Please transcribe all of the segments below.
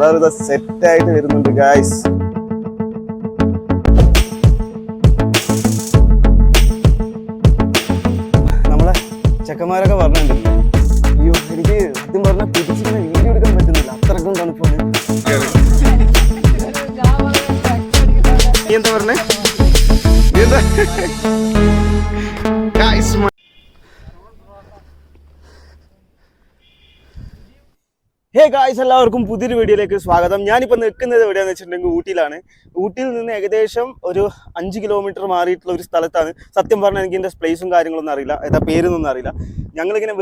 എല്ലാവരും ഇതാ സെറ്റ് ആയിട്ട് വരുന്നുണ്ട് ഗായ്സ്. നമ്മളെ ചെക്കന്മാരൊക്കെ പറഞ്ഞിട്ടുണ്ട്, അയ്യോ എനിക്ക് സത്യം പറഞ്ഞാൽ പിടിച്ചിങ്ങനെ വീഡിയോ എടുക്കാൻ പറ്റുന്നില്ല, അത്രക്കും തണുപ്പാണ്. എന്താ പറഞ്ഞേ? ഹേ ഗായ്സ്, എല്ലാവർക്കും പുതിയൊരു വീഡിയോയിലേക്ക് സ്വാഗതം. ഞാനിപ്പോൾ നിൽക്കുന്നത് എവിടെയാണെന്ന് വെച്ചിട്ടുണ്ടെങ്കിൽ ഊട്ടിയിലാണ്. ഊട്ടിയിൽ നിന്ന് ഏകദേശം ഒരു 5 കിലോമീറ്റർ മാറിയിട്ടുള്ള ഒരു സ്ഥലത്താണ്. സത്യം പറഞ്ഞാൽ എനിക്ക് ഇതിൻ്റെ പ്ലേസും കാര്യങ്ങളൊന്നും അറിയില്ല, ഏതാ പേരൊന്നും അറിയില്ല. ഞങ്ങളിങ്ങനെ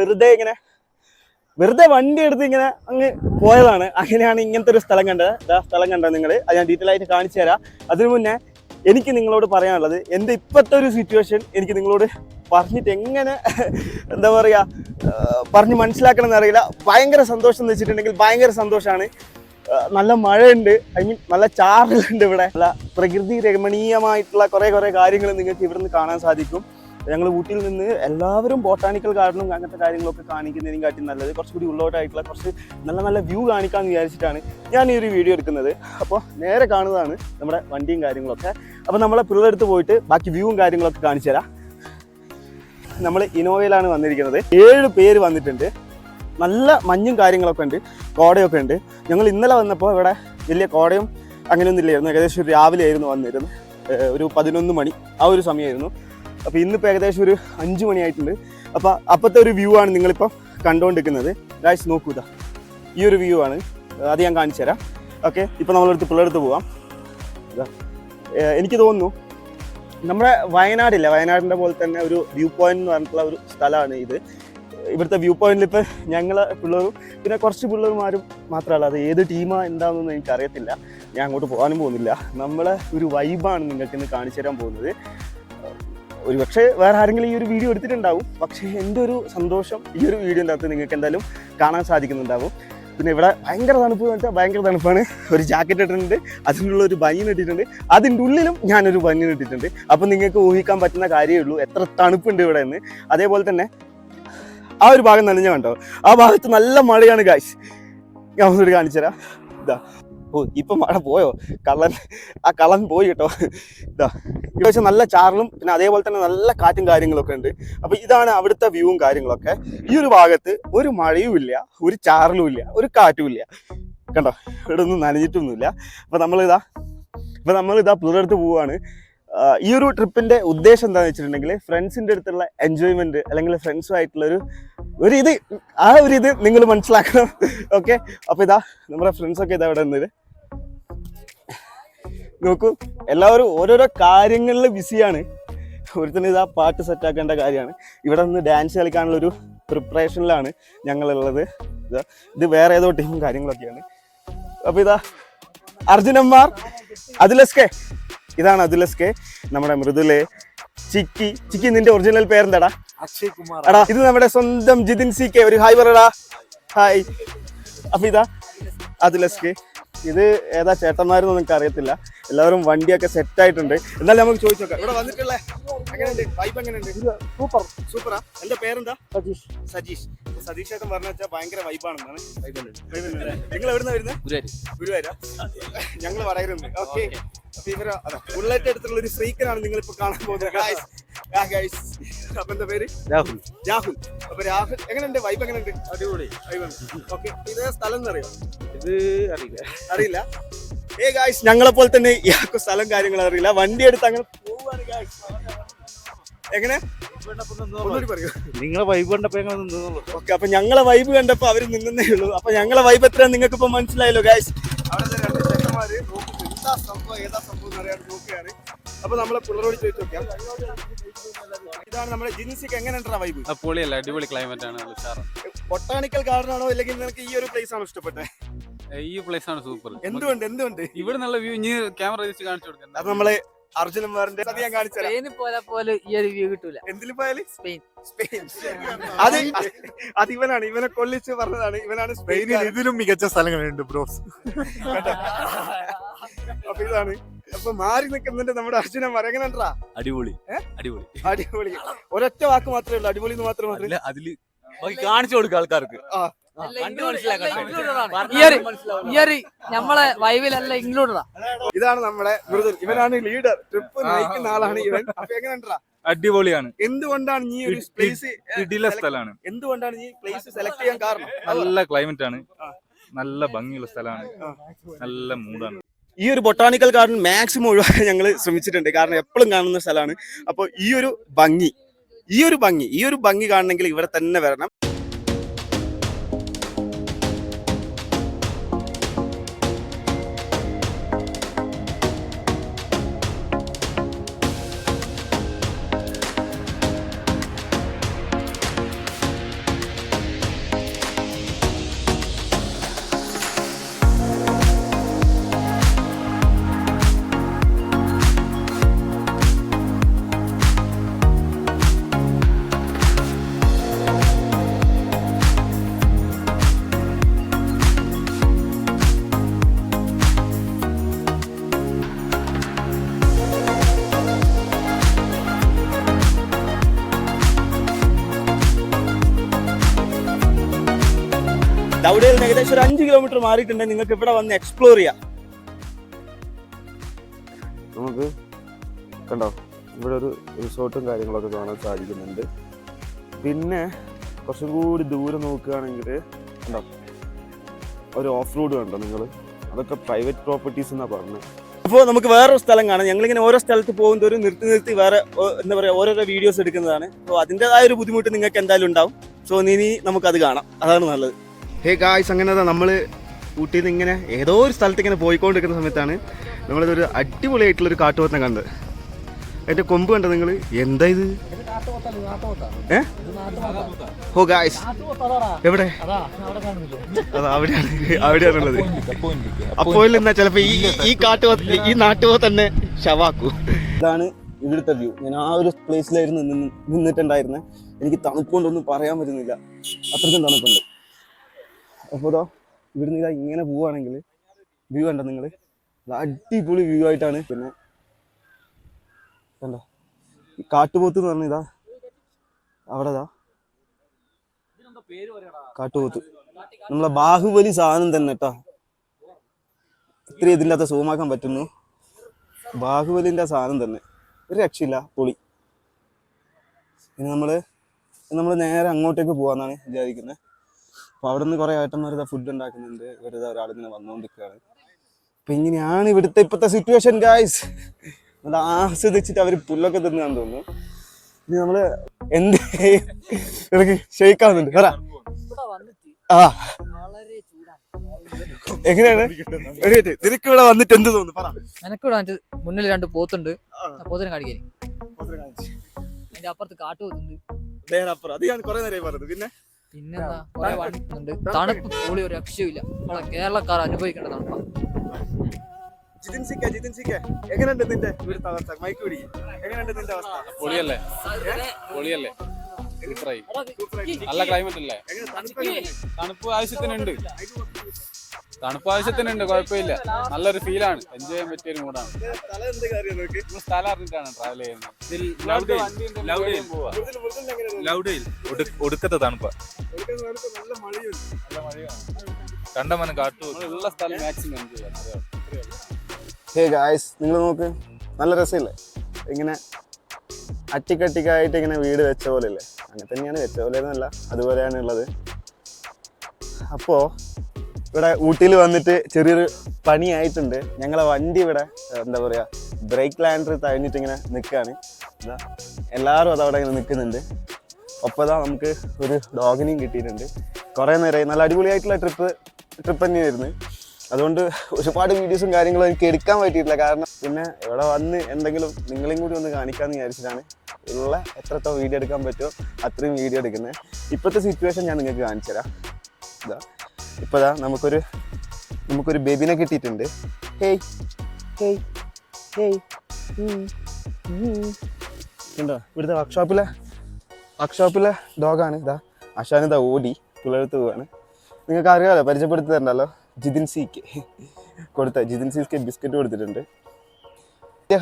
വെറുതെ വണ്ടി എടുത്ത് ഇങ്ങനെ അങ്ങ് പോയതാണ്. അങ്ങനെയാണ് ഇങ്ങനത്തെ ഒരു സ്ഥലം കണ്ടത്. സ്ഥലം കണ്ടത് നിങ്ങൾ, അത് ഞാൻ ഡീറ്റെയിൽ ആയിട്ട് കാണിച്ചു തരാം. അതിനു മുന്നേ എനിക്ക് നിങ്ങളോട് പറയാനുള്ളത്, എൻ്റെ ഇപ്പോഴത്തെ ഒരു സിറ്റുവേഷൻ എനിക്ക് നിങ്ങളോട് പറഞ്ഞിട്ട് എങ്ങനെ എന്താ പറയുക പറഞ്ഞ് മനസ്സിലാക്കണം എന്നറിയില്ല. ഭയങ്കര സന്തോഷം എന്ന് വെച്ചിട്ടുണ്ടെങ്കിൽ ഭയങ്കര സന്തോഷമാണ്. നല്ല മഴയുണ്ട്, നല്ല ചാറലുണ്ട് ഇവിടെ. നല്ല പ്രകൃതി രമണീയമായിട്ടുള്ള കുറേ കാര്യങ്ങൾ നിങ്ങൾക്ക് ഇവിടെ നിന്ന് കാണാൻ സാധിക്കും. ഞങ്ങൾ ഊട്ടിയിൽ നിന്ന് എല്ലാവരും ബോട്ടാണിക്കൽ ഗാർഡനും അങ്ങനത്തെ കാര്യങ്ങളൊക്കെ കാണിക്കുന്നതിനും കാട്ടി നല്ലത് കുറച്ചുകൂടി ഉള്ളോട്ടായിട്ടുള്ള കുറച്ച് നല്ല വ്യൂ കാണിക്കാമെന്ന് വിചാരിച്ചിട്ടാണ് ഞാൻ ഈ ഒരു വീഡിയോ എടുക്കുന്നത്. അപ്പോൾ നേരെ കാണുന്നതാണ് നമ്മുടെ വണ്ടിയും കാര്യങ്ങളൊക്കെ. അപ്പോൾ നമ്മളെ പിള്ളേരെടുത്ത് പോയിട്ട് ബാക്കി വ്യൂവും കാര്യങ്ങളൊക്കെ കാണിച്ചു തരാം. നമ്മൾ ഇനോവയിലാണ് വന്നിരിക്കുന്നത്. 7 പേര് വന്നിട്ടുണ്ട്. നല്ല മഞ്ഞും കാര്യങ്ങളൊക്കെ ഉണ്ട്, കോടയൊക്കെ ഉണ്ട്. ഞങ്ങൾ ഇന്നലെ വന്നപ്പോൾ ഇവിടെ വലിയ കോടയും അങ്ങനെയൊന്നും ഇല്ലായിരുന്നു. ഏകദേശം ഒരു രാവിലെ ആയിരുന്നു വന്നിരുന്നത്, ഒരു 11 മണി ആ ഒരു സമയമായിരുന്നു. അപ്പോൾ ഇന്നിപ്പോൾ ഏകദേശം ഒരു 5 മണിയായിട്ടുണ്ട്. അപ്പോൾ അപ്പോഴത്തെ ഒരു വ്യൂ ആണ് നിങ്ങളിപ്പോൾ കണ്ടുകൊണ്ടിരിക്കുന്നത്. ഗായ്സ് നോക്കൂ, ഇതാ ഈ ഒരു വ്യൂ ആണ്, അത് ഞാൻ കാണിച്ചു തരാം. ഓക്കെ, ഇപ്പോൾ നമ്മളെടുത്ത് പിള്ളേരെടുത്ത് പോവാം. എനിക്ക് തോന്നുന്നു നമ്മുടെ വയനാടിൻ്റെ പോലെ തന്നെ ഒരു വ്യൂ പോയിന്റ് എന്ന് പറഞ്ഞിട്ടുള്ള ഒരു സ്ഥലമാണ് ഇത്. ഇവിടുത്തെ വ്യൂ പോയിന്റിൽ ഇപ്പോൾ ഞങ്ങൾ പിള്ളേരും പിന്നെ കുറച്ച് പിള്ളേർമാരും മാത്രമല്ല, അത് ഏത് ടീമാണ് എന്താണെന്നൊന്നും എനിക്കറിയത്തില്ല. ഞാൻ അങ്ങോട്ട് പോകാനും പോകുന്നില്ല. നമ്മളെ ഒരു വൈബാണ് നിങ്ങൾക്ക് ഇന്ന് കാണിച്ചു തരാൻ പോകുന്നത്. ഒരു പക്ഷേ വേറെ ആരെങ്കിലും ഈ ഒരു വീഡിയോ എടുത്തിട്ടുണ്ടാവും, പക്ഷേ എൻ്റെ ഒരു സന്തോഷം ഈ ഒരു വീഡിയോൻ്റെ അകത്ത് നിങ്ങൾക്ക് എന്തായാലും കാണാൻ സാധിക്കുന്നുണ്ടാവും. പിന്നെ ഇവിടെ ഭയങ്കര തണുപ്പ് എന്ന് വെച്ചാൽ ഭയങ്കര തണുപ്പാണ്. ഒരു ജാക്കറ്റ് ഇട്ടിട്ടുണ്ട്, അതിനുള്ള ഒരു ബനിയൻ ഇട്ടിട്ടുണ്ട്, അതിൻ്റെ ഉള്ളിലും ഞാനൊരു ബനിയൻ ഇട്ടിട്ടുണ്ട്. അപ്പം നിങ്ങൾക്ക് ഊഹിക്കാൻ പറ്റുന്ന കാര്യമേ ഉള്ളൂ എത്ര തണുപ്പുണ്ട് ഇവിടെ നിന്ന്. അതേപോലെ തന്നെ ആ ഒരു ഭാഗം നനഞ്ഞ കണ്ടോ, ആ ഭാഗത്ത് നല്ല മഴയാണ് ഗായ്സ്. ഞാൻ ഒന്നുകൂടി കാണിച്ചു തരാം. ഇതാ, ഓ ഇപ്പം മഴ പോയോ, കള്ളൻ പോയി കേട്ടോ. ഇതാ ഇവിടെ വെച്ചാൽ നല്ല ചാറലും പിന്നെ അതേപോലെ തന്നെ നല്ല കാറ്റും കാര്യങ്ങളൊക്കെ ഉണ്ട്. അപ്പോൾ ഇതാണ് അവിടുത്തെ വ്യൂവും കാര്യങ്ങളൊക്കെ. ഈ ഒരു ഭാഗത്ത് ഒരു മഴയും ഇല്ല, ഒരു ചാറലും ഇല്ല, ഒരു കാറ്റും ഇല്ല. കണ്ടോ, ഇവിടെ ഒന്നും നനഞ്ഞിട്ടൊന്നുമില്ല. അപ്പോൾ നമ്മളിതാ പിള്ളേരടുത്ത് പോവുകയാണ്. ഈ ഒരു ട്രിപ്പിൻ്റെ ഉദ്ദേശം എന്താണെന്ന് വെച്ചിട്ടുണ്ടെങ്കിൽ ഫ്രണ്ട്സിൻ്റെ അടുത്തുള്ള എൻജോയ്മെൻറ്റ് അല്ലെങ്കിൽ ഫ്രണ്ട്സുമായിട്ടുള്ള ഒരു ഇത് നിങ്ങൾ മനസ്സിലാക്കണം. ഓക്കെ, അപ്പോൾ ഇതാ നമ്മുടെ ഫ്രണ്ട്സൊക്കെ ഇതാ ഇവിടെ നിന്നത് നോക്കൂ. എല്ലാവരും ഓരോരോ കാര്യങ്ങളിൽ ബിസിയാണ്. ഒരുത്തന് ഇതാ പാട്ട് സെറ്റാക്കേണ്ട കാര്യമാണ്. ഇവിടെ നിന്ന് ഡാൻസ് കളിക്കാനുള്ളൊരു പ്രിപ്പറേഷനിലാണ് ഞങ്ങളുള്ളത്. ഇത് വേറെ ഏതോ ടീമും കാര്യങ്ങളൊക്കെയാണ്. അപ്പോൾ ഇതാ അർജുനന്മാർ, അതുലസ്കെ, ഇതാണ് അതുലസ്കെ, നമ്മുടെ മൃദുല്, ചിക്കി നിന്റെ ഒറിജിനൽ പേരെന്താടാ? അക്ഷയ് കുമാർ. എടാ ഇത് നമ്മുടെ സ്വന്തം ജിതിൻ CK, ഒരു ഹായ് പറടാ. ഹായ്. അപ്പൊ ഇതാ അതുലസ്കെ. ഇത് ഏതാ ചേട്ടന്മാരെന്ന് നിങ്ങൾക്ക് അറിയത്തില്ല. എല്ലാവരും വണ്ടിയൊക്കെ സെറ്റ് ആയിട്ടുണ്ട്. എന്നാലും നമുക്ക് ചോദിച്ചു നോക്കാം, ഇവിടെ വന്നിട്ടുള്ള എങ്ങനെയുണ്ട്, വൈബ് എങ്ങനെയുണ്ട്? സൂപ്പറാ. എന്റെ പേരെന്താ? സജീഷ്. സതീഷ് ഏട്ടൻ പറഞ്ഞു വെച്ചാൽ ഭയങ്കര വൈബാണെന്നാണ്. നിങ്ങൾ എവിടുന്ന വരുന്നത്? ഗുരുവായൂരാ. ഞങ്ങൾ വടകരുണ്ട്. ഓക്കെ, അപ്പൊ ഇവര് ബുള്ളറ്റ് എടുത്തുള്ള ഒരു സ്ത്രീക്കനാണ് നിങ്ങളിപ്പോ കാണാൻ പോകുന്നത്. അപ്പൊ എന്താ പേര്? രാഹുൽ. അപ്പൊ രാഹുൽ എങ്ങനെയുണ്ട്, വൈബ് എങ്ങനെയുണ്ട്? അടിപൊളി. ഓക്കെ, ഇത് സ്ഥലം എന്നറിയോ? ഇത് അറിയില്ല. ഗായ്സ്, ഞങ്ങളെ പോലെ തന്നെ ഇയാൾക്ക് സ്ഥലം കാര്യങ്ങൾ അറിയില്ല. വണ്ടി എടുത്ത് അങ്ങനെ പോവാണ് ഗായ്സ്. എങ്ങനെ നിങ്ങളെ വൈബ് കണ്ടപ്പോ? ഓക്കെ, അപ്പൊ ഞങ്ങളെ വൈബ് കണ്ടപ്പോ അവര് നിന്നേ ഉള്ളൂ. അപ്പൊ ഞങ്ങളെ വൈബ് എത്ര നിങ്ങൾക്ക് ഇപ്പൊ മനസ്സിലായല്ലോ ഗായ്സ്. അവിടെ 2 ചെക്കന്മാര് നോക്കുന്നു, ഏതാ സംഭവം അറിയാതെ നോക്കുകയാണ്. അപ്പൊ നമ്മളെ പിള്ളേരോട് ചോദിച്ചു നോക്കാം. ഇതാണ് നമ്മുടെ ജിൻസിക്ക്. എങ്ങനെയുണ്ടാ വൈബ്? പൊളിയല്ല, അടിപൊളി ക്ലൈമറ്റ് ആണ്. ബൊട്ടാണിക്കൽ ഗാർഡൻ ആണോ അല്ലെങ്കിൽ നിനക്ക് ഈ ഒരു പ്ലേസ് ആണോ ഇഷ്ടപ്പെട്ടത്? ഈ പ്ലേസ് ആണ് സൂപ്പർ. എന്തുകൊണ്ട് ഇവിടെ നല്ല വ്യൂ. ഇനി ക്യാമറ വെച്ച് കാണിച്ചു കൊടുക്കാം. അത് നമ്മളെ അർജുനന്മാരുടെ ഞാൻ കാണിച്ചു ഈ ഒരു വ്യൂ കിട്ടൂല. എന്തിൽ പോയാലും സ്പെയിൻ. അത് ഇവനെ കൊള്ളിച്ച് പറഞ്ഞതാണ്. ഇവനാണ് സ്പെയിനിൽ ഇതിലും മികച്ച സ്ഥലങ്ങളുണ്ട് ബ്രോസ്. അപ്പൊ ഇതാണ്. അപ്പൊ മാറി നിൽക്കുന്നുണ്ട് നമ്മുടെ അർജുനന്മാർ. എങ്ങനെയാ? അടിപൊളി. ഒരൊറ്റ വാക്ക് മാത്രമേ ഉള്ളൂ, അടിപൊളി എന്ന് മാത്രമേ. അതില് കാണിച്ചു കൊടുക്കുക ആൾക്കാർക്ക്. നമ്മളെ വൈവിലെല്ലാം ഇൻക്ലൂഡഡാ. ഇതാണ് നമ്മുടെ മൃദുൽ, ഇവനാണ് ലീഡർ, ട്രിപ്പ് നയിക്കുന്ന ആളാണ് ഇവൻ. അപ്പൊ എങ്ങനെയുണ്ടാ? അടിപൊളിയാണ്. എന്തുകൊണ്ടാണ് ഈ ഒരു പ്ലേസ് സ്ഥലമാണ്. എന്തുകൊണ്ടാണ് ഈ പ്ലേസ് സെലക്ട് ചെയ്യാൻ കാരണം? നല്ല ക്ലൈമറ്റ് ആണ്, നല്ല ഭംഗിയുള്ള സ്ഥലമാണ്, നല്ല മൂടാണ്. ഈ ഒരു ബൊട്ടാണിക്കൽ ഗാർഡൻ മാക്സിമം ഒഴിവാക്കാൻ ഞങ്ങൾ ശ്രമിച്ചിട്ടുണ്ട്, കാരണം എപ്പോഴും കാണുന്ന സ്ഥലമാണ്. അപ്പോൾ ഈ ഒരു ഭംഗി കാണണമെങ്കിൽ ഇവിടെ തന്നെ വരണം. ലൗഡേൽ നിന്ന് ഏകദേശം ഒരു 5 കിലോമീറ്റർ മാറിയിട്ടുണ്ടെങ്കിൽ നിങ്ങൾക്ക് ഇവിടെ വന്ന് എക്സ്പ്ലോർ ചെയ്യാം. നമുക്ക് കണ്ടോ ഇവിടെ ഒരു റിസോർട്ടും കാര്യങ്ങളൊക്കെ കാണാൻ സാധിക്കുന്നുണ്ട്. പിന്നെ കുറച്ചും കൂടി ദൂരം നോക്കുകയാണെങ്കിൽ കണ്ടോ ഒരു ഓഫ് റോഡ് കണ്ടോ നിങ്ങൾ, അതൊക്കെ പ്രൈവറ്റ് പ്രോപ്പർട്ടീസ് എന്നാണ് പറഞ്ഞത്. അപ്പോൾ നമുക്ക് വേറൊരു സ്ഥലം കാണാം. ഞങ്ങളിങ്ങനെ ഓരോ സ്ഥലത്ത് പോകുന്നവരും നിർത്തി വേറെ എന്താ പറയുക ഓരോരോ വീഡിയോസ് എടുക്കുന്നതാണ്. അപ്പോൾ അതിൻ്റെതായ ഒരു ബുദ്ധിമുട്ട് നിങ്ങൾക്ക് എന്തായാലും ഉണ്ടാവും. സോ ഇനി നമുക്കത് കാണാം, അതാണ് നല്ലത്. ഹേ ഗായ്സ്, അങ്ങനെ നമ്മൾ ഊട്ടിയിൽ നിന്ന് ഇങ്ങനെ ഏതോ ഒരു സ്ഥലത്ത് ഇങ്ങനെ പോയിക്കൊണ്ടിരിക്കുന്ന സമയത്താണ് നമ്മളിതൊരു അടിപൊളിയായിട്ടുള്ളൊരു കാട്ടുപോത്തിനെ കണ്ടത്. അതിൻ്റെ കൊമ്പ് കണ്ടത് നിങ്ങൾ? എന്താ ഇത്? ഓ ഗായ്സ്, എവിടെ? അതാ അവിടെയാണുള്ളത്. അപ്പോൾ എന്നാ ചിലപ്പോൾ ഈ നാട്ടുപോത്ത് തന്നെ ശവാക്കൂ. ഇതാണ് ഇവിടുത്തെ വ്യൂ. ഞാൻ ആ ഒരു പ്ലേസിലായിരുന്നു നിന്നിട്ടുണ്ടായിരുന്നത്. എനിക്ക് തണുപ്പുകൊണ്ടൊന്നും പറയാൻ പറ്റുന്നില്ല, അത്രയ്ക്കും തണുപ്പുണ്ട്. അപ്പോൾ ഇവിടുന്ന് ഇതാ ഇങ്ങനെ പോവുകയാണെങ്കിൽ വ്യൂ കണ്ടോ നിങ്ങൾ? അടിപൊളി വ്യൂ ആയിട്ടാണ്. പിന്നെ കണ്ടോ ഈ കാട്ടുപോത്ത് എന്ന് പറഞ്ഞ ഇതാ അവിടെ കാട്ടുപോത്ത്, നമ്മളെ ബാഹുബലി സാധനം തന്നെ കേട്ടോ. ഇത്രയും ഇതില്ലാത്ത സൂമാക്കാൻ പറ്റുന്നു. ബാഹുബലിൻ്റെ സാധനം തന്നെ, ഒരു രക്ഷയില്ല, പൊളി. ഇനി നമ്മൾ നേരെ അങ്ങോട്ടേക്ക് പോകാമെന്നാണ് വിചാരിക്കുന്നത്. അപ്പോൾ അവിടെ നിന്ന് കുറേ ഏട്ടന്മാർ ഇതാ ഫുഡ് ഉണ്ടാക്കുന്നുണ്ട്. ഇവരിതാ ഒരാളിങ്ങനെ വന്നുകൊണ്ടിരിക്കുകയാണ്. അപ്പം ഇങ്ങനെയാണ് ഇവിടുത്തെ ഇപ്പോഴത്തെ സിറ്റുവേഷൻ ഗായ്സ്. അത് ആസ്വദിച്ചിട്ട് അവർ പുല്ലൊക്കെ തിന്നാന്ന് തോന്നുന്നു. ഇനി നമ്മൾ എന്ത് എനിക്ക് ഷെയ്ക്കാവുന്നുണ്ട് പറ. ആ എങ്ങനെയാണ് നിനക്ക് ഇവിടെ വന്നിട്ട് എന്ത് തോന്നുന്നു പറ. എനക്കിവിടെ മുന്നിൽ 2 പോത്തുണ്ട്, പോത്തിനെ കാണിക്കാൻ. അതിന്റെ അപ്പുറത്ത് കാട്ടുപോത്തുണ്ട്. അത് ഞാൻ കുറെ നേരമായി പറഞ്ഞത്. പിന്നെന്താ കുറെ വണ്ടിണ്ട്. തണുപ്പ് പൊളി, ഒരു രക്ഷയില്ല. നമ്മളെ കേരളക്കാർ അനുഭവിക്കേണ്ട തണുപ്പാണ്. എങ്ങനെയുണ്ട് നിന്റെ ഇവിടുത്തെ അവസ്ഥ? മൈക്ക് പിടി, എങ്ങനെയുണ്ട് നിന്റെ അവസ്ഥ? പൊളിയല്ലേ? നല്ല ക്ലൈമറ്റ് അല്ലേ? തണുപ്പ് ആവശ്യത്തിനുണ്ട്, കുഴപ്പമില്ല. നല്ലൊരു ഫീലാണ്, എൻജോയ് ചെയ്യാൻ പറ്റിയൊരു മൂടാണ്. സ്ഥലം അറിഞ്ഞിട്ടാണ് ട്രാവൽ ചെയ്യുന്നത്. ഒടുക്കത്തെ തണുപ്പ, കണ്ടമനം കാട്ടുള്ള സ്ഥലം മാക്സിമം എൻജോയ് ചെയ്യാം. ഹേ ഗായ്സ്, നിങ്ങൾ നോക്ക്, നല്ല രസമില്ലേ? ഇങ്ങനെ അട്ടിക്കട്ടിക്കായിട്ട് ഇങ്ങനെ വീട് വെച്ച പോലെ അല്ലേ? അങ്ങനെ തന്നെയാണ്, വെച്ച പോലെ എന്നല്ല, അതുപോലെയാണ് ഉള്ളത്. അപ്പോൾ ഇവിടെ ഊട്ടിയിൽ വന്നിട്ട് ചെറിയൊരു പണിയായിട്ടുണ്ട്. ഞങ്ങളെ വണ്ടി ഇവിടെ എന്താ പറയുക ബ്രേക്ക് ലാൻഡർ തഴഞ്ഞിട്ട് ഇങ്ങനെ നിൽക്കുകയാണ്. എല്ലാവരും അതവിടെ ഇങ്ങനെ നിൽക്കുന്നുണ്ട്. ഒപ്പം നമുക്ക് ഒരു ഡോഗിനെയും കിട്ടിയിട്ടുണ്ട്. കുറേ നേരമായി, നല്ല അടിപൊളിയായിട്ടുള്ള ട്രിപ്പ് തന്നെയായിരുന്നു. അതുകൊണ്ട് ഒരുപാട് വീഡിയോസും കാര്യങ്ങളും എനിക്ക് എടുക്കാൻ പറ്റിയിട്ടില്ല. കാരണം പിന്നെ ഇവിടെ വന്ന് എന്തെങ്കിലും നിങ്ങളെയും കൂടി ഒന്ന് കാണിക്കാമെന്ന് വിചാരിച്ചിട്ടാണ് ഉള്ള എത്രത്തോളം വീഡിയോ എടുക്കാൻ പറ്റുമോ അത്രയും വീഡിയോ എടുക്കുന്നത്. ഇപ്പോഴത്തെ സിറ്റുവേഷൻ ഞാൻ നിങ്ങൾക്ക് കാണിച്ചു തരാം. ഇപ്പോൾ നമുക്കൊരു ബേബിനെ കിട്ടിയിട്ടുണ്ട്. ഹേയ് ഹേയ് ഹേയ് ഉണ്ടോ? ഇവിടുത്തെ വർക്ക്ഷോപ്പിലെ ഡോഗാണ്. അശാനിതാ ഓടി പിള്ളേർത്ത് പോവാണ്. നിങ്ങൾക്ക് അറിയാമല്ലോ, പരിചയപ്പെടുത്തി തരണ്ടല്ലോ. ജിതിൻ സിക്ക് ബിസ്ക്കറ്റ് കൊടുത്തിട്ടുണ്ട്.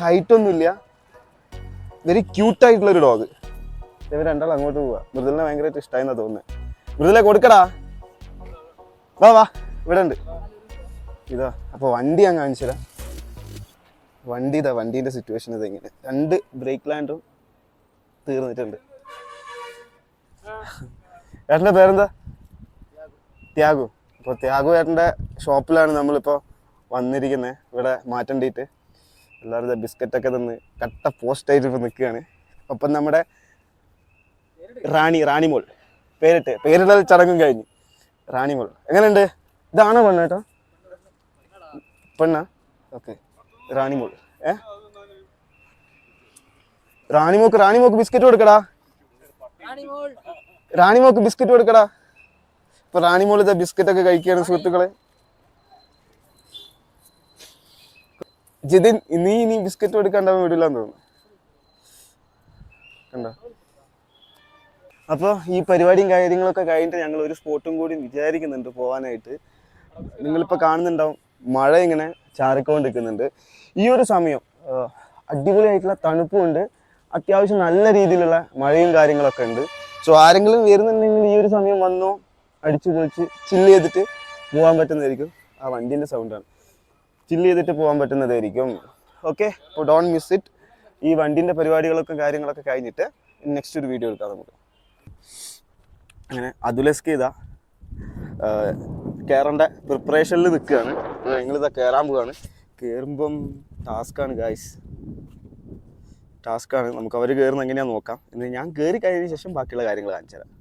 ഹൈറ്റ് ഒന്നുമില്ല, വെരി ക്യൂട്ടായിട്ടുള്ളൊരു ഡോഗ്. ഇവർ രണ്ടാളും അങ്ങോട്ട് പോവാ. മൃദുലിനെ ഭയങ്കരമായിട്ട് ഇഷ്ടമായെന്നാണ് തോന്നുന്നത്. മൃദുലെ കൊടുക്കടാ. വാ വാ ഇവിടെ ഉണ്ട് ഇതാ. അപ്പോൾ വണ്ടി ഞാൻ കാണിച്ചുതരാം. വണ്ടീൻ്റെ സിറ്റുവേഷൻ ഇത് ഇങ്ങനെ 2 ബ്രേക്ക് ലാൻഡും തീർന്നിട്ടുണ്ട്. ഏട്ടൻ്റെ പേരെന്താ? ത്യാഗു. അപ്പോൾ ത്യാഗു ഏട്ടൻ്റെ ഷോപ്പിലാണ് നമ്മളിപ്പോൾ വന്നിരിക്കുന്നത്. ഇവിടെ മാറ്റേണ്ടിയിട്ട് എല്ലാവരും ബിസ്ക്കറ്റൊക്കെ തന്ന് കട്ട പോസ്റ്റായിട്ട് ഇപ്പോൾ നിൽക്കുകയാണ്. ഒപ്പം നമ്മുടെ റാണിമോൾ പേരിടൽ ചടങ്ങും കഴിഞ്ഞു. റാണിമോൾ എങ്ങനെയുണ്ട്? ഇതാണോ പെണ്ണ് കേട്ടോ? പെണ്ണാ? ഓക്കെ. റാണിമോൾ റാണിമോക്ക് ബിസ്ക്കറ്റ് കൊടുക്കടാ. റാണിമോക്ക് ബിസ്ക്കറ്റ് കൊടുക്കടാ. ഇപ്പൊ റാണിമോൾ ഇതാ ബിസ്ക്കറ്റ് ഒക്കെ കഴിക്കുകയാണ് സുഹൃത്തുക്കളെ. ജിതിൻ നീ ബിസ്ക്കറ്റ് കൊടുക്കാണ്ടാവും വിടില്ലാന്ന് തോന്നുന്നു. കണ്ടോ? അപ്പോൾ ഈ പരിപാടിയും കാര്യങ്ങളൊക്കെ കഴിഞ്ഞിട്ട് ഞങ്ങൾ ഒരു സ്പോട്ടും കൂടി വിചാരിക്കുന്നുണ്ട് പോകാനായിട്ട്. നിങ്ങളിപ്പോൾ കാണുന്നുണ്ടാവും മഴ ഇങ്ങനെ ചാറിക്കൊണ്ടിരിക്കുന്നുണ്ട്. ഈ ഒരു സമയം അടിപൊളിയായിട്ടുള്ള തണുപ്പുമുണ്ട്, അത്യാവശ്യം നല്ല രീതിയിലുള്ള മഴയും കാര്യങ്ങളൊക്കെ ഉണ്ട്. സോ ആരെങ്കിലും വരുന്നുണ്ടെങ്കിൽ ഈ ഒരു സമയം വന്നോ, അടിച്ചു പൊളിച്ച് ചില്ല് ചെയ്തിട്ട് പോകാൻ പറ്റുന്നതായിരിക്കും. ആ വണ്ടീൻ്റെ സൗണ്ടാണ്. ചില്ല് ചെയ്തിട്ട് പോകാൻ പറ്റുന്നതായിരിക്കും. ഓക്കെ, അപ്പോൾ ഡോൺ മിസ് ഇറ്റ്. ഈ വണ്ടീൻ്റെ പരിപാടികളൊക്കെ കാര്യങ്ങളൊക്കെ കഴിഞ്ഞിട്ട് നെക്സ്റ്റ് ഒരു വീഡിയോ എടുക്കാം നമുക്ക്. അങ്ങനെ അതുലസ്ക് ചെയ്താ കയറേണ്ട പ്രിപ്പറേഷനിൽ നിൽക്കുകയാണ്. ഞങ്ങളിതാ കയറാൻ പോവുകയാണ്. കയറുമ്പം ടാസ്ക്കാണ് ഗായ്സ്, ടാസ്ക്കാണ്. നമുക്ക് അവർ കയറുന്ന എങ്ങനെയാണെന്ന് നോക്കാം. എന്നിട്ട് ഞാൻ കയറി കഴിഞ്ഞതിന് ശേഷം ബാക്കിയുള്ള കാര്യങ്ങൾ കാണിച്ചു തരാം.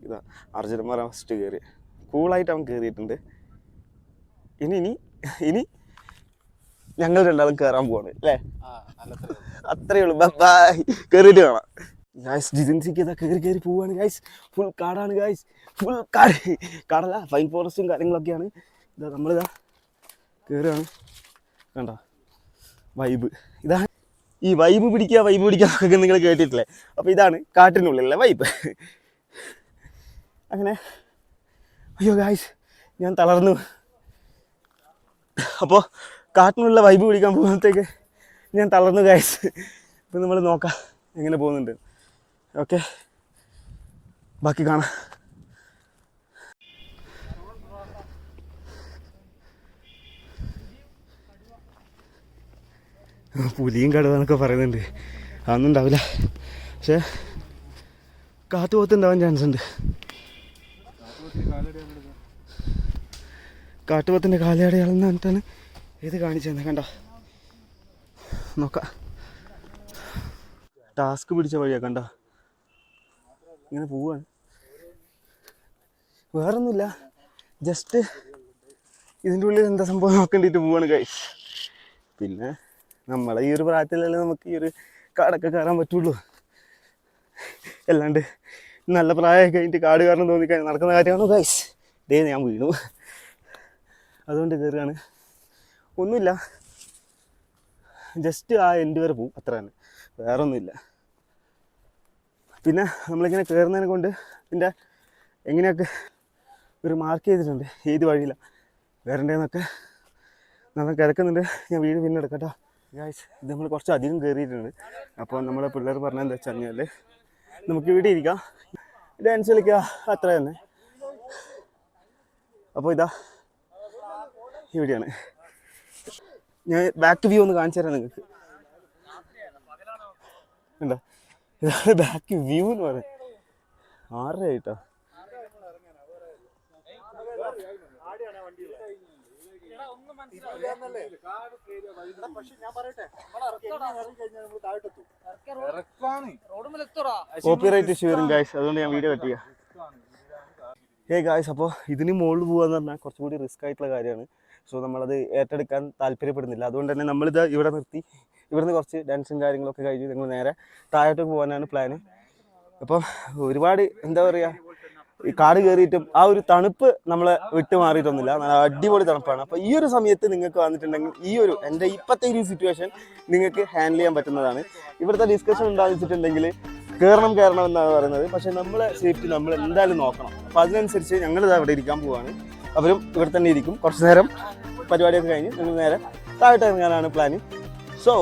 ഇതാ അർജുനന്മാർ ഫസ്റ്റ് കയറി കൂളായിട്ട് അവൻ കയറിയിട്ടുണ്ട്. ഇനി ഞങ്ങൾ രണ്ടാളും കയറാൻ പോവാണ് അല്ലേ? അത്രയേ ഉള്ളൂ. ബൈ. കയറിയിട്ട് കാണാം ഗായ്സ്. ജിതിൻസിക്ക് ഇതാ കയറി പോവാണ് ഗായ്സ്. ഫുൾ കാടാണ് ഗായ്സ്, ഫുൾ കാടല്ല, ഫൈൻ ഫോറസ്റ്റും കാര്യങ്ങളൊക്കെയാണ്. ഇതാ നമ്മളിതാ കയറുകയാണ്. കണ്ടോ വൈബ്? ഇതാണ് ഈ വൈബ് പിടിക്കുക ഒക്കെ നിങ്ങൾ കേട്ടിട്ടില്ലേ? അപ്പോൾ ഇതാണ് കാട്ടിനുള്ളിലെ വൈബ്. അങ്ങനെ അയ്യോ ഗായ്സ് ഞാൻ തളർന്നു. അപ്പോൾ കാട്ടിനുള്ള വൈബ് പിടിക്കാൻ പോകുമ്പോഴത്തേക്ക് ഞാൻ തളർന്നു ഗായ്സ്. ഇപ്പം നമ്മൾ നോക്കാം എങ്ങനെ പോകുന്നുണ്ട്. ഓക്കെ, ബാക്കി കാണാം. പുലിയും കടുവെന്നൊക്കെ പറയുന്നുണ്ട്. അതൊന്നും ഉണ്ടാവില്ല, പക്ഷേ കാട്ടുപോത്തുണ്ടാവാൻ ചാൻസ് ഉണ്ട്. കാട്ടുപോത്തിൻ്റെ കാലയടയാളെന്ന് പറഞ്ഞിട്ടാണ് ഇത് കാണിച്ചു തന്നെ. കണ്ടോ? നോക്കാം. ടാസ്ക് പിടിച്ച വഴിയാ. കണ്ടോ? ഇങ്ങനെ പോവാണ്. വേറൊന്നുമില്ല, ജസ്റ്റ് ഇതിൻ്റെ ഉള്ളിൽ എന്താ സംഭവം നോക്കേണ്ടിയിട്ട് പോവാണ് ഗൈസ്. പിന്നെ നമ്മളെ ഈ ഒരു പ്രായത്തിലല്ലേ നമുക്ക് ഈ ഒരു കാടൊക്കെ കയറാൻ പറ്റുള്ളൂ. അല്ലാണ്ട് നല്ല പ്രായമൊക്കെ കഴിഞ്ഞിട്ട് കാട് കയറണം തോന്നിക്കഴിഞ്ഞാൽ നടക്കുന്ന കാര്യമാണോ ഗൈസ്? ഡേ ഞാൻ വീണു, അതുകൊണ്ട് കയറുകയാണ്. ഒന്നുമില്ല, ജസ്റ്റ് ആ എൻഡ് വരെ പോവും, അത്ര തന്നെ, വേറെ ഒന്നുമില്ല. പിന്നെ നമ്മളിങ്ങനെ കയറുന്നതിനെ കൊണ്ട് ഇതിൻ്റെ എങ്ങനെയൊക്കെ ഒരു മാർക്ക് ചെയ്തിട്ടുണ്ട്, ഏത് വഴിയിലാണ് വരണ്ടേന്നൊക്കെ നമ്മൾ കിടക്കുന്നുണ്ട്. ഞാൻ വീട് പിന്നെ എടുക്കട്ടോ ഗായ്സ്. ഇത് നമ്മൾ കുറച്ച് അധികം കയറിയിട്ടുണ്ട്. അപ്പോൾ നമ്മുടെ പിള്ളേർ പറഞ്ഞാൽ എന്താ വെച്ച് കഴിഞ്ഞാൽ നമുക്ക് ഇവിടെ ഇരിക്കാം, ഡാൻസ് കളിക്കുക, അത്ര തന്നെ. അപ്പോൾ ഇതാ ഇവിടെയാണ്. ഞാൻ ബാക്ക് വ്യൂ ഒന്ന് കാണിച്ചു തരാം നിങ്ങൾക്ക്. ഉണ്ടോ? ഇതാണ് ബാക്ക് വ്യൂ എന്ന് പറയുന്നത്. 6:30 ആയിട്ടോ. കോപ്പിറൈറ്റ് ഇഷ്യൂ വരും ഗായ്സ്, അതുകൊണ്ട് ഞാൻ വീഡിയോ കട്ട് ചെയ്യാം. ഹേ ഗായ്സ്, അപ്പോൾ ഇതിന് മുകളിൽ പോകാന്ന് പറഞ്ഞാൽ കുറച്ചും കൂടി റിസ്ക് ആയിട്ടുള്ള കാര്യമാണ്. സോ നമ്മളത് ഏറ്റെടുക്കാൻ താല്പര്യപ്പെടുന്നില്ല. അതുകൊണ്ട് തന്നെ നമ്മളിത് ഇവിടെ നിർത്തി, ഇവിടുന്ന് കുറച്ച് ഡാൻസും കാര്യങ്ങളൊക്കെ കഴിഞ്ഞ് ഞങ്ങൾ നേരെ താഴോട്ട് പോകാനാണ് പ്ലാന്. അപ്പോൾ ഒരുപാട് എന്താ പറയുക, ഈ കാട് കയറിയിട്ടും ആ ഒരു തണുപ്പ് നമ്മളെ വിട്ട് മാറിയിട്ടൊന്നുമില്ല. നല്ല അടിപൊളി തണുപ്പാണ്. അപ്പോൾ ഈ ഒരു സമയത്ത് നിങ്ങൾക്ക് വന്നിട്ടുണ്ടെങ്കിൽ ഈ ഒരു എൻ്റെ ഇപ്പോഴത്തെ ഈ സിറ്റുവേഷൻ നിങ്ങൾക്ക് ഹാൻഡിൽ ചെയ്യാൻ പറ്റുന്നതാണ്. ഇവിടുത്തെ ഡിസ്കഷൻ ഉണ്ടാകുന്നിട്ടുണ്ടെങ്കിൽ കയറണം എന്നാണ് പറയുന്നത്. പക്ഷേ നമ്മളെ സേഫ്റ്റി നമ്മൾ എന്തായാലും നോക്കണം. അപ്പോൾ അതിനനുസരിച്ച് ഞങ്ങളിത് അവിടെ ഇരിക്കാൻ പോവുകയാണ്. അവരും ഇവിടെ തന്നെ ഇരിക്കും. കുറച്ച് നേരം പരിപാടിയൊക്കെ കഴിഞ്ഞ് ഞങ്ങൾ നേരെ താഴോട്ട് ഇറങ്ങാനാണ് പ്ലാന്. സോ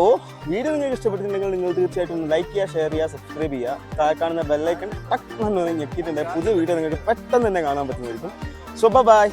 വീഡിയോ നിങ്ങൾക്ക് ഇഷ്ടപ്പെട്ടിട്ടുണ്ടെങ്കിൽ നിങ്ങൾ തീർച്ചയായിട്ടും ലൈക്ക് ചെയ്യുക, ഷെയർ ചെയ്യുക, സബ്സ്ക്രൈബ് ചെയ്യുക. താഴെ കാണുന്ന ബെല്ലൈക്കൺ ടക്ക് എന്ന് ഞെക്കിയിട്ടുണ്ടെങ്കിൽ പുതിയ വീഡിയോ നിങ്ങൾക്ക് പെട്ടെന്ന് തന്നെ കാണാൻ പറ്റുന്നതായിരിക്കും. So by.